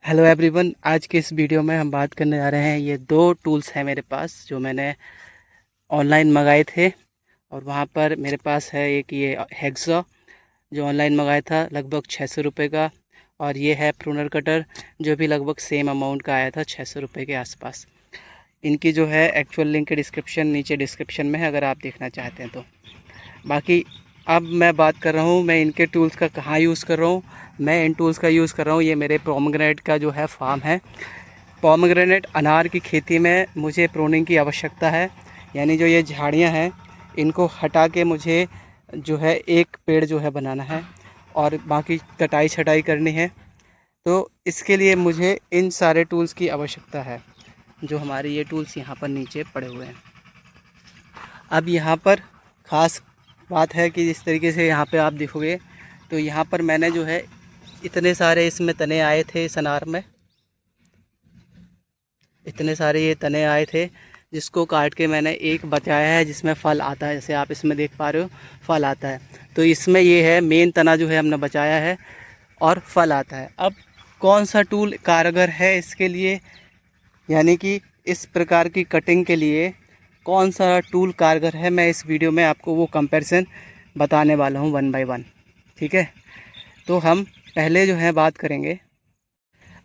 Hello everyone, आज के इस वीडियो में हम बात करने जा रहे हैं। ये दो टूल्स हैं मेरे पास जो मैंने ऑनलाइन मंगाए थे। और वहाँ पर मेरे पास है एक ये हैक्सॉ जो ऑनलाइन मंगाया था लगभग 600 रुपये का। और ये है प्रूनर कटर जो भी लगभग सेम अमाउंट का आया था, 600 रुपये के आसपास। इनकी जो है एक्चुअल लिंक डिस्क्रिप्शन नीचे डिस्क्रिप्शन में है, अगर आप देखना चाहते हैं तो। बाकी अब मैं बात कर रहा हूँ मैं इनके टूल्स का कहाँ यूज़ कर रहा हूँ। मैं इन टूल्स का यूज़ कर रहा हूँ, ये मेरे पोमेग्रेनेट का जो है फार्म है। पोमेग्रेनेट अनार की खेती में मुझे प्रूनिंग की आवश्यकता है, यानी जो ये झाड़ियाँ हैं इनको हटा के मुझे जो है एक पेड़ जो है बनाना है और बाकी कटाई छटाई करनी है। तो इसके लिए मुझे इन सारे टूल्स की आवश्यकता है, जो हमारे ये टूल्स यहाँ पर नीचे पड़े हुए हैं। अब यहाँ पर ख़ास बात है कि जिस तरीके से यहाँ पे आप देखोगे तो यहाँ पर मैंने जो है इतने सारे इसमें तने आए थे, इस अनार में इतने सारे ये तने आए थे, जिसको काट के मैंने एक बचाया है जिसमें फल आता है। जैसे आप इसमें देख पा रहे हो फल आता है, तो इसमें ये है मेन तना जो है हमने बचाया है और फल आता है। अब कौन सा टूल कारगर है इसके लिए, यानी कि इस प्रकार की कटिंग के लिए कौन सा टूल कारगर है, मैं इस वीडियो में आपको वो कंपैरिजन बताने वाला हूँ 1 बाय 1। ठीक है, तो हम पहले जो है बात करेंगे।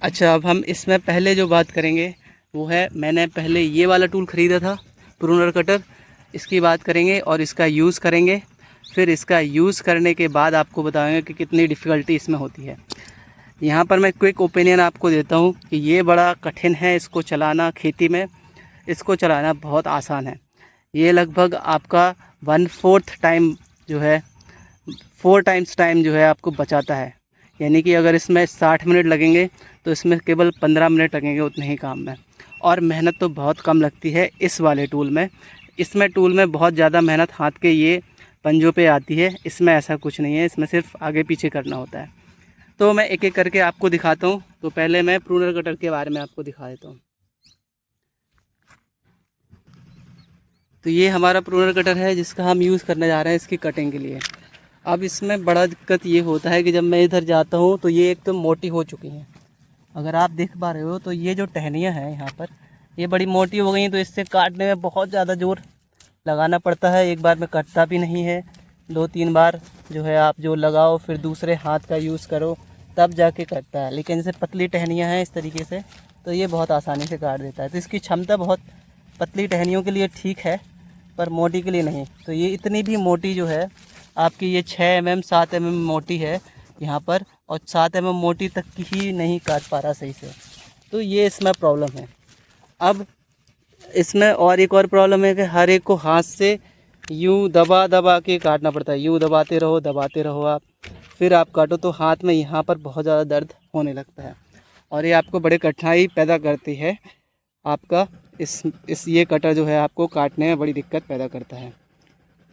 अच्छा, अब हम इसमें पहले जो बात करेंगे वो है, मैंने पहले ये वाला टूल ख़रीदा था प्रूनर कटर, इसकी बात करेंगे और इसका यूज़ करेंगे। फिर इसका यूज़ करने के बाद आपको बताएंगे कि कितनी डिफ़िकल्टी इसमें होती है। यहाँ पर मैं क्विक ओपिनियन आपको देता हूँ कि ये बड़ा कठिन है इसको चलाना। खेती में इसको चलाना बहुत आसान है। ये लगभग आपका 1/4 टाइम जो है 4 टाइम्स टाइम जो है आपको बचाता है। यानी कि अगर इसमें 60 मिनट लगेंगे तो इसमें केवल 15 मिनट लगेंगे उतने ही काम में। और मेहनत तो बहुत कम लगती है इस वाले टूल में। इसमें टूल में बहुत ज़्यादा मेहनत हाथ के ये पंजों पे आती है, इसमें ऐसा कुछ नहीं है। इसमें सिर्फ आगे पीछे करना होता है। तो मैं एक एक करके आपको दिखाता हूँ। तो पहले मैं प्रूनर कटर के बारे में आपको दिखा देता हूँ। तो ये हमारा प्रूनर कटर है जिसका हम यूज़ करने जा रहे हैं इसकी कटिंग के लिए। अब इसमें बड़ा दिक्कत ये होता है कि जब मैं इधर जाता हूँ तो ये एकदम मोटी हो चुकी हैं। अगर आप देख पा रहे हो तो ये जो टहनियाँ हैं यहाँ पर ये बड़ी मोटी हो गई हैं, तो इससे काटने में बहुत ज़्यादा जोर लगाना पड़ता है। एक बार में कटता भी नहीं है, 2-3 बार जो है आप जो लगाओ फिर दूसरे हाथ का यूज़ करो तब जाके कटता है। लेकिन जैसे पतली टहनियाँ हैं इस तरीके से तो ये बहुत आसानी से काट देता है। तो इसकी क्षमता बहुत पतली टहनियों के लिए ठीक है पर मोटी के लिए नहीं। तो ये इतनी भी मोटी जो है आपकी ये 6 mm 7 mm मोटी है यहाँ पर, और 7 mm मोटी तक की ही नहीं काट पा रहा सही से। तो ये इसमें प्रॉब्लम है। अब इसमें और एक और प्रॉब्लम है कि हर एक को हाथ से यूँ दबा दबा के काटना पड़ता है। यूँ दबाते रहो आप, फिर आप काटो तो हाथ में यहाँ पर बहुत ज़्यादा दर्द होने लगता है और ये आपको बड़े कठिनाई पैदा करती है। आपका इस ये कटर जो है आपको काटने में बड़ी दिक्कत पैदा करता है।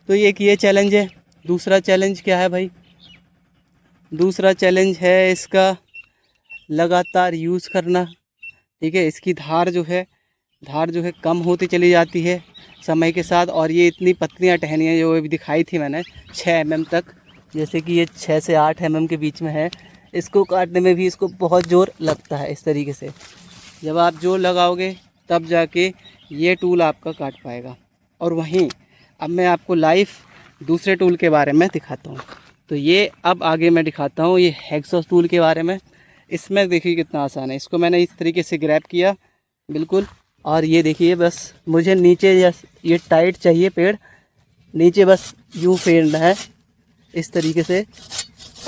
तो ये चैलेंज है। दूसरा चैलेंज क्या है भाई? दूसरा चैलेंज है इसका लगातार यूज़ करना। ठीक है, इसकी धार जो है कम होती चली जाती है समय के साथ। और ये इतनी पतलियाँ टहनियाँ जो अभी दिखाई थी मैंने 6 mm तक, जैसे कि ये 6 से 8 mm के बीच में है, इसको काटने में भी इसको बहुत ज़ोर लगता है। इस तरीके से जब आप जोर लगाओगे तब जाके ये टूल आपका काट पाएगा। और वहीं अब मैं आपको लाइव दूसरे टूल के बारे में दिखाता हूँ। तो ये अब आगे मैं दिखाता हूँ ये हैक्सॉ टूल के बारे में। इसमें देखिए कितना आसान है। इसको मैंने इस तरीके से ग्रैब किया बिल्कुल, और ये देखिए बस मुझे नीचे ये टाइट चाहिए पेड़, नीचे बस यूँ फेरना है इस तरीके से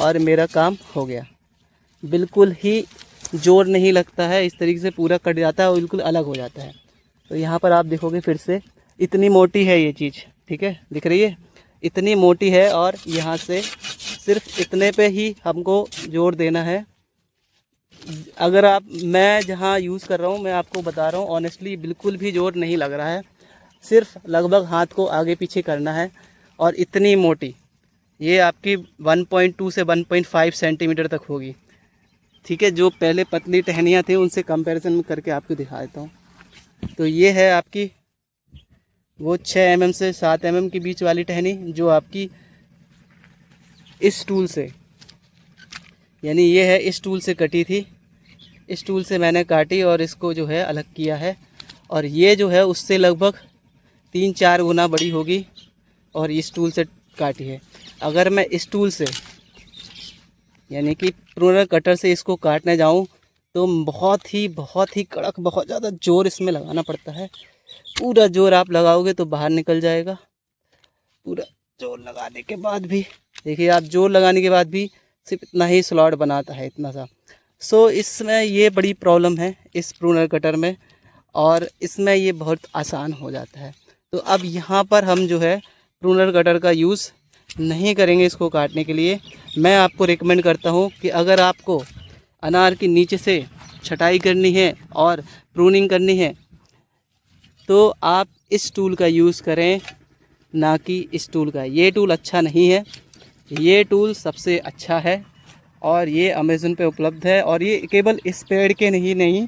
और मेरा काम हो गया। बिल्कुल ही जोर नहीं लगता है, इस तरीके से पूरा कट जाता है और बिल्कुल अलग हो जाता है। तो यहाँ पर आप देखोगे फिर से इतनी मोटी है ये चीज़, ठीक है, दिख रही है इतनी मोटी है। और यहाँ से सिर्फ इतने पे ही हमको जोर देना है। अगर मैं जहाँ यूज़ कर रहा हूँ मैं आपको बता रहा हूँ ऑनेस्टली बिल्कुल भी जोर नहीं लग रहा है। सिर्फ लगभग हाथ को आगे पीछे करना है। और इतनी मोटी ये आपकी 1.2 से 1.5 सेंटीमीटर तक होगी। ठीक है, जो पहले पतली टहनियाँ थी उनसे कंपैरिजन करके आपको दिखा देता हूँ। तो ये है आपकी वो 6 mm से 7 mm के बीच वाली टहनी, जो आपकी इस टूल से, यानी ये है इस टूल से कटी थी। इस टूल से मैंने काटी और इसको जो है अलग किया है। और ये जो है उससे लगभग 3-4 गुना बड़ी होगी और इस टूल से काटी है। अगर मैं इस टूल से यानी कि प्रूनर कटर से इसको काटने जाऊं तो बहुत ही कड़क, बहुत ज़्यादा ज़ोर इसमें लगाना पड़ता है। पूरा ज़ोर आप लगाओगे तो बाहर निकल जाएगा। पूरा ज़ोर लगाने के बाद भी देखिए, आप ज़ोर लगाने के बाद भी सिर्फ इतना ही स्लॉट बनाता है, इतना सा। सो इसमें ये बड़ी प्रॉब्लम है इस प्रूनर कटर में, और इसमें ये बहुत आसान हो जाता है। तो अब यहाँ पर हम जो है प्रूनर कटर का यूज़ नहीं करेंगे इसको काटने के लिए। मैं आपको रिकमेंड करता हूँ कि अगर आपको अनार के नीचे से छटाई करनी है और प्रूनिंग करनी है तो आप इस टूल का यूज़ करें, ना कि इस टूल का। ये टूल अच्छा नहीं है, ये टूल सबसे अच्छा है और ये अमेज़न पे उपलब्ध है। और ये केवल इस पेड़ के नहीं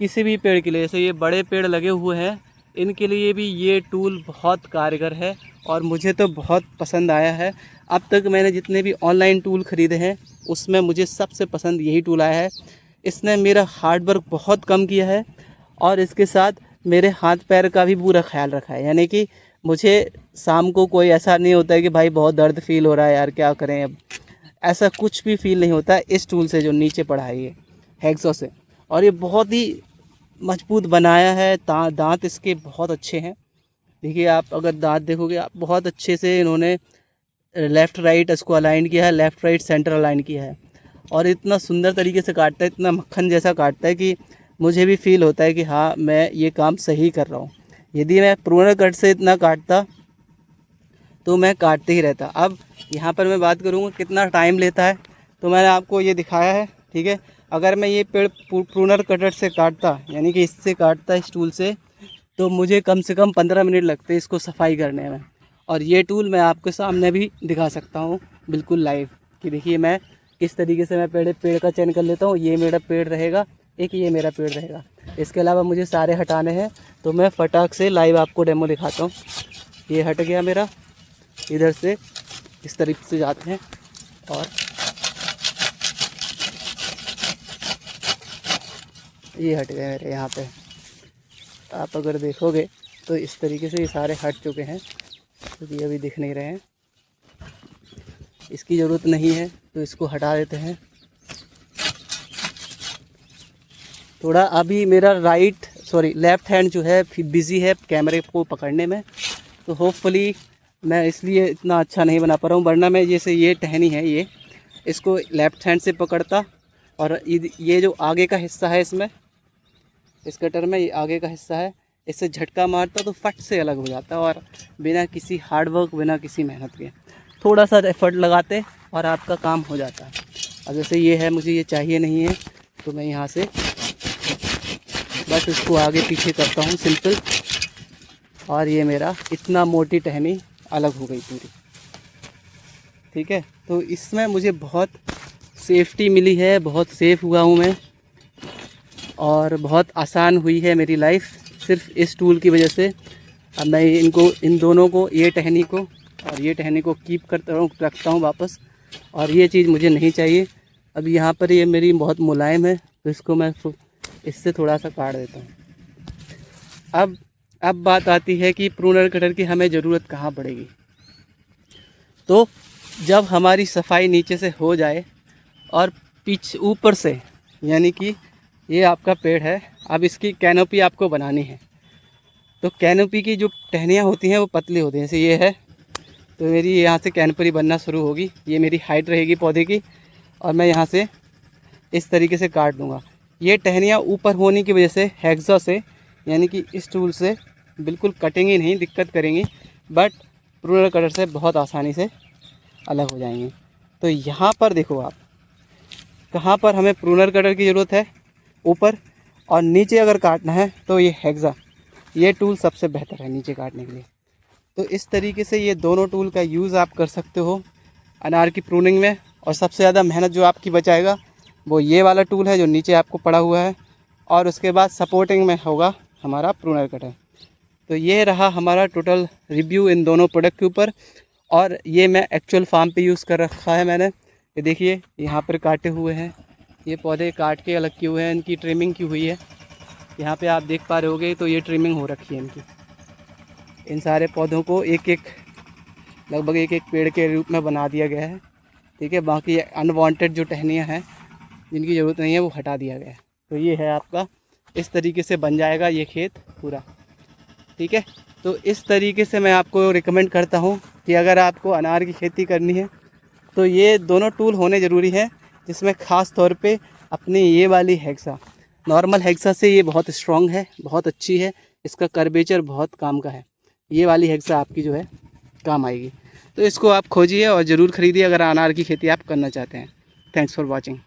किसी भी पेड़ के लिए, जैसे ये बड़े पेड़ लगे हुए हैं इनके लिए भी ये टूल बहुत कारगर है और मुझे तो बहुत पसंद आया है। अब तक मैंने जितने भी ऑनलाइन टूल ख़रीदे हैं उसमें मुझे सबसे पसंद यही टूल आया है। इसने मेरा हार्ड वर्क बहुत कम किया है और इसके साथ मेरे हाथ पैर का भी पूरा ख्याल रखा है। यानी कि मुझे शाम को कोई ऐसा नहीं होता है कि भाई बहुत दर्द फील हो रहा है यार क्या करें अब, ऐसा कुछ भी फील नहीं होता है इस टूल से जो नीचे पड़ा है ये हैक्सॉ से। और ये बहुत ही मजबूत बनाया है। दांत इसके बहुत अच्छे हैं। देखिए, आप अगर दांत देखोगे आप, बहुत अच्छे से इन्होंने लेफ़्ट राइट इसको अलाइन किया है, लेफ़्ट राइट सेंटर अलाइन किया है और इतना सुंदर तरीके से काटता है, इतना मक्खन जैसा काटता है कि मुझे भी फील होता है कि हाँ मैं ये काम सही कर रहा हूँ। यदि मैं प्रूनर कट से इतना काटता तो मैं काटते ही रहता। अब यहाँ पर मैं बात करूँगा कितना टाइम लेता है, तो मैंने आपको ये दिखाया है, ठीक है। अगर मैं ये पेड़ प्रूनर कटर से काटता, यानी कि इससे काटता इस टूल से, तो मुझे कम से कम 15 मिनट लगते इसको सफाई करने में। और ये टूल मैं आपके सामने भी दिखा सकता हूँ बिल्कुल लाइव, कि देखिए मैं किस तरीके से मैं पेड़ का चयन कर लेता हूँ। ये मेरा पेड़ रहेगा, एक ये मेरा पेड़ रहेगा, इसके अलावा मुझे सारे हटाने हैं। तो मैं फटाक से लाइव आपको डेमो दिखाता हूँ। ये हट गया मेरा, इधर से इस तरीके से जाते हैं और ये हट गए मेरे यहाँ पे। आप अगर देखोगे तो इस तरीके से ये सारे हट चुके हैं, तो ये अभी दिख नहीं रहे हैं। इसकी ज़रूरत नहीं है तो इसको हटा देते हैं। थोड़ा अभी मेरा लेफ़्ट हैंड जो है बिज़ी है कैमरे को पकड़ने में, तो होपफुली मैं इसलिए इतना अच्छा नहीं बना पा रहा हूँ। वरना मैं जैसे ये टहनी है, ये इसको लेफ़्ट हैंड से पकड़ता और ये जो आगे का हिस्सा है इसमें, इस कटर में ये आगे का हिस्सा है, इससे झटका मारता तो फट से अलग हो जाता और बिना किसी हार्ड वर्क, बिना किसी मेहनत के थोड़ा सा एफर्ट लगाते और आपका काम हो जाता। अब जैसे ये है, मुझे ये चाहिए नहीं है तो मैं यहाँ से बस इसको आगे पीछे करता हूँ सिंपल, और ये मेरा इतना मोटी टहनी अलग हो गई पूरी, ठीक है। तो इसमें मुझे बहुत सेफ्टी मिली है, बहुत सेफ़ हुआ हूँ मैं, और बहुत आसान हुई है मेरी लाइफ सिर्फ इस टूल की वजह से। अब मैं इन दोनों को, ये टहनी को और ये टहनी को कीप करता हूँ, रखता हूँ वापस, और ये चीज़ मुझे नहीं चाहिए। अब यहाँ पर ये मेरी बहुत मुलायम है तो इसको मैं इससे थोड़ा सा काट देता हूँ। अब बात आती है कि प्रूनर कटर की हमें ज़रूरत कहाँ पड़ेगी। तो जब हमारी सफाई नीचे से हो जाए और ऊपर से, यानी कि ये आपका पेड़ है, अब इसकी कैनोपी आपको बनानी है। तो कैनोपी की जो टहनियाँ होती हैं वो पतली होती हैं, जैसे ये है, तो मेरी यहाँ से कैनोपी बनना शुरू होगी। ये मेरी हाइट रहेगी पौधे की और मैं यहाँ से इस तरीके से काट दूँगा। ये टहनियाँ ऊपर होने की वजह से हैक्सॉ से, यानी कि इस टूल से बिल्कुल कटेंगी नहीं, दिक्कत करेंगी, बट प्रूनर कटर से बहुत आसानी से अलग हो जाएंगी। तो यहाँ पर देखो आप, कहाँ पर हमें प्रूनर कटर की ज़रूरत है, ऊपर, और नीचे अगर काटना है तो ये हैक्सॉ, ये टूल सबसे बेहतर है नीचे काटने के लिए। तो इस तरीके से ये दोनों टूल का यूज़ आप कर सकते हो अनार की प्रूनिंग में। और सबसे ज़्यादा मेहनत जो आपकी बचाएगा वो ये वाला टूल है जो नीचे आपको पड़ा हुआ है, और उसके बाद सपोर्टिंग में होगा हमारा प्रूनर कटर। तो ये रहा हमारा टोटल रिव्यू इन दोनों प्रोडक्ट के ऊपर, और ये मैं एक्चुअल फार्म पे यूज़ कर रखा है मैंने। ये देखिए यहाँ पर काटे हुए हैं, ये पौधे काट के अलग किए हुए हैं, इनकी ट्रिमिंग की हुई है। यहाँ पे आप देख पा रहे होगे तो ये ट्रिमिंग हो रखी है इनकी। इन सारे पौधों को एक एक लगभग एक एक पेड़ के रूप में बना दिया गया है। ठीक है, बाकी अनवांटेड जो टहनियाँ हैं जिनकी ज़रूरत नहीं है वो हटा दिया गया है। तो ये है आपका, इस तरीके से बन जाएगा ये खेत पूरा। ठीक है, तो इस तरीके से मैं आपको रिकमेंड करता हूँ कि अगर आपको अनार की खेती करनी है तो ये दोनों टूल होने ज़रूरी है, जिसमें ख़ास तौर पे अपनी ये वाली हेक्सा, नॉर्मल हेक्सा से ये बहुत स्ट्रॉन्ग है, बहुत अच्छी है, इसका कर्वेचर बहुत काम का है। ये वाली हेक्सा आपकी जो है काम आएगी। तो इसको आप खोजिए और ज़रूर ख़रीदिए अगर अनार की खेती आप करना चाहते हैं। Thanks for watching.